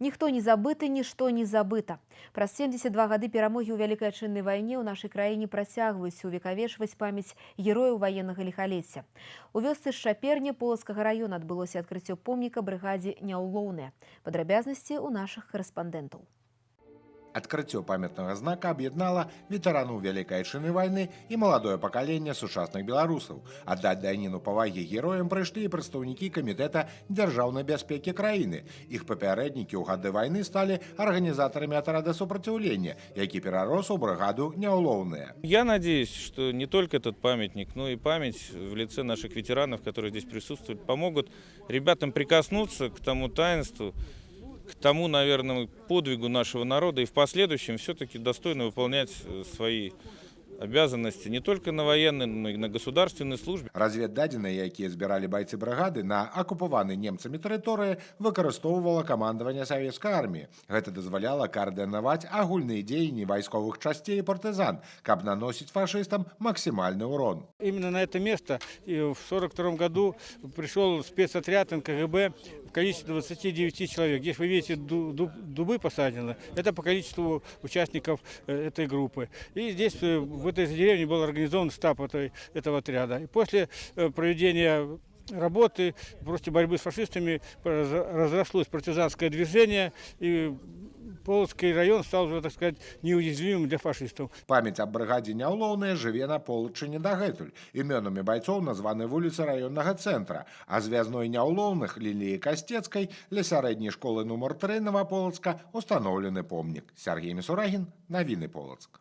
Ніхто не забыты, нішто не забыта. Праз 72 гады перамогі ў Вялікай Адчыннай вайне ў нашай краіне працягваюць увекавечваць памяць герояў ваеннага ліхалецця. У вёсцы Шаперня Полацкага раёна адбылося адкрыццё помніка брыгадзе «Няўлоўная». Падрабязнасці ў нашых карэспандэнтаў. Адкрыццё памятнага знака аб'яднала ветэранаў Вялікай Адчыннай вайны і маладое пакаленне сучасных беларусаў. Аддаць даніну павагі героям прыйшлі і прадстаўнікі камітэта дзяржаўнай бяспекі краіны. Іх папярэднікі ў гады вайны сталі арганізатарамі атрада супраціўлення, які перарос у бригаду «Няўлоўная». Я надеюсь, что не только этот памятник, но и память в лице наших ветеранов, которые здесь присутствуют, помогут ребятам прикоснуться к тому таинству, к тому, наверное, подвигу нашего народа и в последующем все-таки достойно выполнять свои обязанности не только на военной, но и на государственной службе. Разведдадзеныя, якія збіралі байцы брыгады на акупаванай немцамі тэрыторыі, выкарыстоўвала камандаванне савецкай арміі. Гэта дазваляла каардынаваць агульныя дзеянні вайсковых часцей і партызан, каб наносіць фашыстам максимальный урон. Именно на это место в 1942 году пришел спецотряд НКГБ в количестве 29 человек. Здесь вы видите дубы посажены. Это по количеству участников этой группы. И здесь в этой деревне был организован штаб этого отряда. И после проведения работы против борьбы с фашистами разрослось партизанское движение, и Полоцкий район стал уже, так сказать, неуязвимым для фашистов. Память об брыгадзе «Няўлоўная» жыве на Полачыне дагэтуль. Імёнамі байцоў названы вуліцы раённага цэнтра, а звязной «Няўлоўных» Ліліі Касцецкай ля сярэдняй школы нумар 3 Новополацка устаноўлены помнік. Сергей Мисурагин, навіны Полацк.